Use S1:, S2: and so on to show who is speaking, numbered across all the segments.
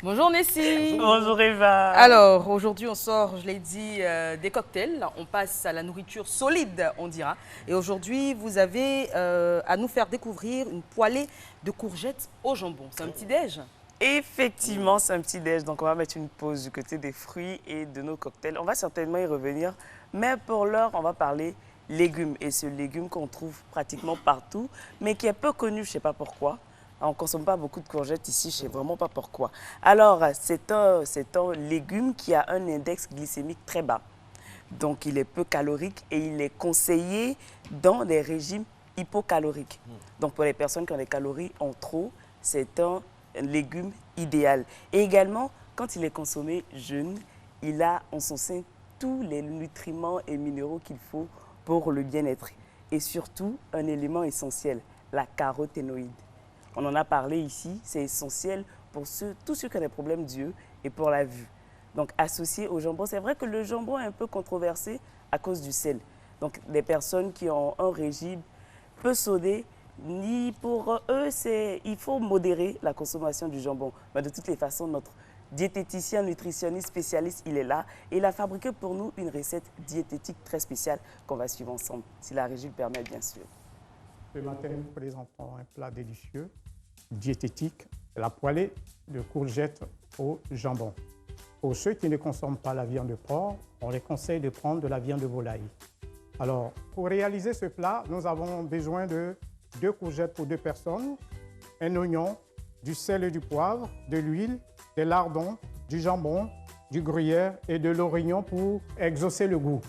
S1: Bonjour Nessie.
S2: Bonjour Eva.
S1: Alors, aujourd'hui, on sort, je l'ai dit, des cocktails. On passe à la nourriture solide, on dira. Et aujourd'hui, vous avez à nous faire découvrir une poêlée de courgettes au jambon. C'est un petit déj.
S2: Effectivement, c'est un petit déj, donc on va mettre une pause du côté des fruits et de nos cocktails. On va certainement y revenir, mais pour l'heure, on va parler légumes. Et ce légume qu'on trouve pratiquement partout, mais qui est peu connu, je ne sais pas pourquoi. On ne consomme pas beaucoup de courgettes ici, je ne sais vraiment pas pourquoi. Alors, c'est un légume qui a un index glycémique très bas. Donc, il est peu calorique et il est conseillé dans des régimes hypocaloriques. Donc, pour les personnes qui ont des calories en trop, c'est un légume idéal. Et également, quand il est consommé jeune, il a en son sein tous les nutriments et minéraux qu'il faut pour le bien-être. Et surtout, un élément essentiel, la caroténoïde. On en a parlé ici, c'est essentiel pour tous ceux qui ont des problèmes d'yeux et pour la vue. Donc, associé au jambon, c'est vrai que le jambon est un peu controversé à cause du sel. Donc, des personnes qui ont un régime peu sodé, ni pour eux, il faut modérer la consommation du jambon. Mais de toutes les façons, notre diététicien, nutritionniste, spécialiste, il est là. Et il a fabriqué pour nous une recette diététique très spéciale qu'on va suivre ensemble, si la régie le permet, bien sûr.
S3: Ce matin, nous présentons un plat délicieux, diététique, la poêlée de courgettes au jambon. Pour ceux qui ne consomment pas la viande de porc, on les conseille de prendre de la viande de volaille. Alors, pour réaliser ce plat, nous avons besoin de 2 courgettes pour 2 personnes, un oignon, du sel et du poivre, de l'huile, des lardons, du jambon, du gruyère et de l'orignon pour exaucer le goût.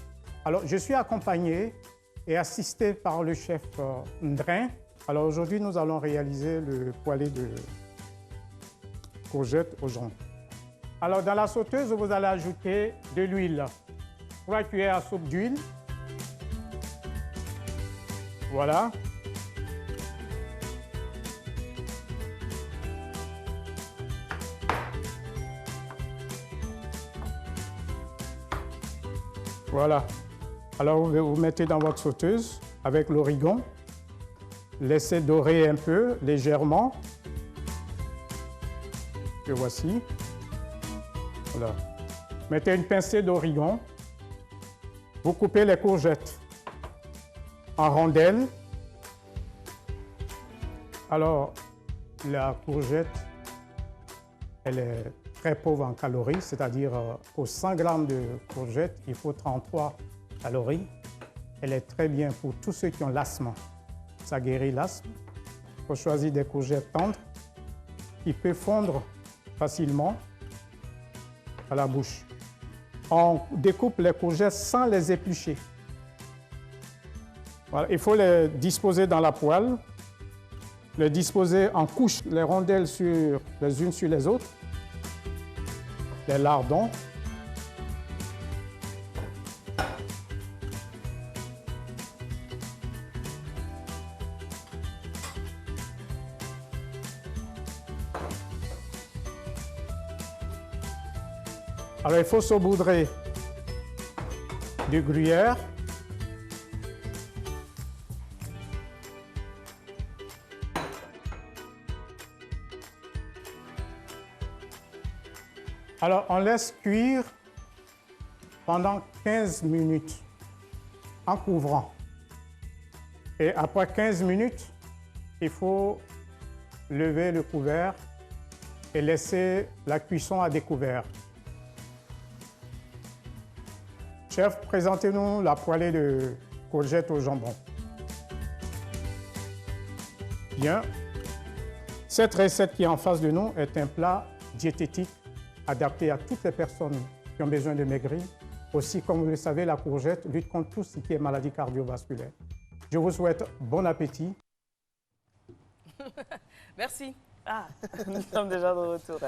S3: Alors, je suis accompagné et assisté par le chef Ndrin. Alors aujourd'hui, nous allons réaliser le poêlé de courgettes au jambon. Alors dans la sauteuse, vous allez ajouter de l'huile. 3 cuillères à soupe d'huile. Voilà. Voilà. Alors, vous mettez dans votre sauteuse avec l'origan. Laissez dorer un peu, légèrement. Et voici. Voilà. Mettez une pincée d'origan. Vous coupez les courgettes en rondelles. Alors, la courgette, elle est très pauvre en calories, c'est-à-dire pour 100 grammes de courgettes, il faut 33 calories. Elle est très bien pour tous ceux qui ont l'asthme. Ça guérit l'asthme. Il faut choisir des courgettes tendres qui peuvent fondre facilement à la bouche. On découpe les courgettes sans les éplucher. Voilà. Il faut les disposer dans la poêle, les disposer en couches, les rondelles les unes sur les autres, les lardons. Alors, il faut saupoudrer du gruyère. Alors, on laisse cuire pendant 15 minutes en couvrant. Et après 15 minutes, il faut lever le couvert et laisser la cuisson à découvert. Chef, présentez-nous la poêlée de courgettes au jambon. Bien. Cette recette qui est en face de nous est un plat diététique adapté à toutes les personnes qui ont besoin de maigrir. Aussi, comme vous le savez, la courgette lutte contre tout ce qui est maladie cardiovasculaire. Je vous souhaite bon appétit.
S1: Merci.
S2: Ah, nous sommes déjà de retour.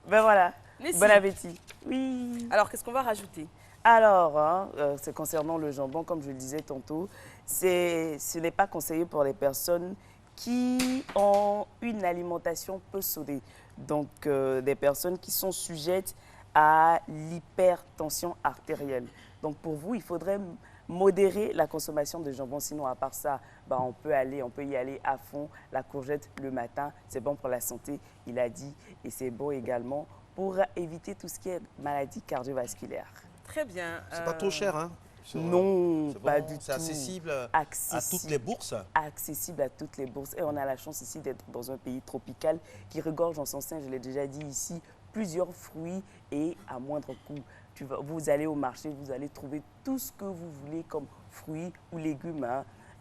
S2: Ben voilà,
S1: Nessie.
S2: bon appétit. Oui.
S1: Alors, qu'est-ce qu'on va rajouter?
S2: Alors, c'est concernant le jambon, comme je le disais tantôt, ce n'est pas conseillé pour les personnes qui ont une alimentation peu sodée. Donc, des personnes qui sont sujettes à l'hypertension artérielle. Donc, pour vous, il faudrait modérer la consommation de jambon. Sinon, à part ça, bah, on peut y aller à fond. La courgette le matin, c'est bon pour la santé, il a dit. Et c'est bon également pour éviter tout ce qui est maladie cardiovasculaire.
S1: Très bien.
S4: C'est pas trop cher, hein?
S2: Non,
S4: C'est
S2: pas
S4: bon,
S2: du tout.
S4: C'est accessible à toutes les bourses.
S2: Accessible à toutes les bourses. Et on a la chance ici d'être dans un pays tropical qui regorge en son sein, je l'ai déjà dit ici, plusieurs fruits et à moindre coût. Vous allez au marché, vous allez trouver tout ce que vous voulez comme fruits ou légumes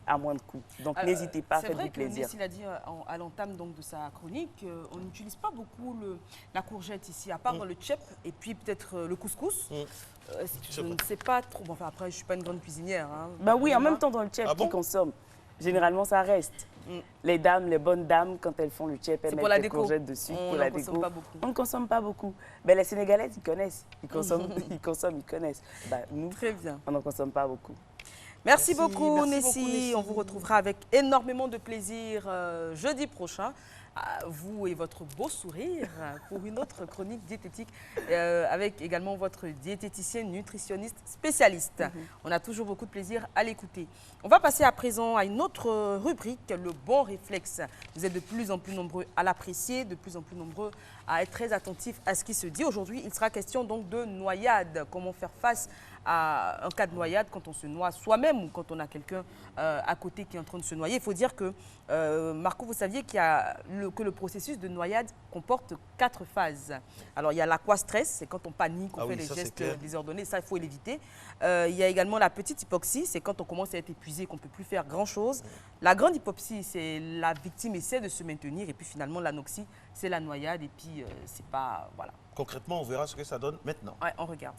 S2: à moindre coût. Donc n'hésitez pas, faites du plaisir.
S1: C'est vrai que Nessie l'a dit à l'entame de sa chronique, on n'utilise pas beaucoup la courgette ici, à part dans le tchèp et puis peut-être le couscous. Je ne sais pas trop. Bon, enfin, après, je ne suis pas une grande cuisinière. Hein.
S2: Bah oui, en même temps, dans le tchèp, qui consomme, généralement, ça reste. Les dames, les bonnes dames, quand elles font le tchèp, elles mettent des courgettes dessus pour la déco. On ne consomme pas beaucoup. Mais les Sénégalaises, ils connaissent. Ils consomment, ils connaissent. Bah, nous,
S1: très bien.
S2: On n'en consomme pas beaucoup.
S1: Merci beaucoup, Nessie. On vous retrouvera avec énormément de plaisir jeudi prochain. Vous et votre beau sourire pour une autre chronique diététique avec également votre diététicienne nutritionniste spécialiste. On a toujours beaucoup de plaisir à l'écouter. On va passer à présent à une autre rubrique, le bon réflexe. Vous êtes de plus en plus nombreux à l'apprécier, de plus en plus nombreux à être très attentifs à ce qui se dit. Aujourd'hui, il sera question donc de noyade. Comment faire face à un cas de noyade quand on se noie soi-même ou quand on a quelqu'un à côté qui est en train de se noyer. Il faut dire que, Marco, vous saviez que le processus de noyade comporte 4 phases. Alors, il y a l'aquastress, c'est quand on panique, on fait les gestes désordonnés, ça, il faut l'éviter. Il y a également la petite hypoxie, c'est quand on commence à être épuisé, qu'on ne peut plus faire grand-chose. La grande hypoxie, c'est la victime essaie de se maintenir. Et puis finalement, l'anoxie, c'est la noyade. Et puis, c'est pas... Voilà.
S4: Concrètement, on verra ce que ça donne maintenant.
S1: Ouais, on regarde.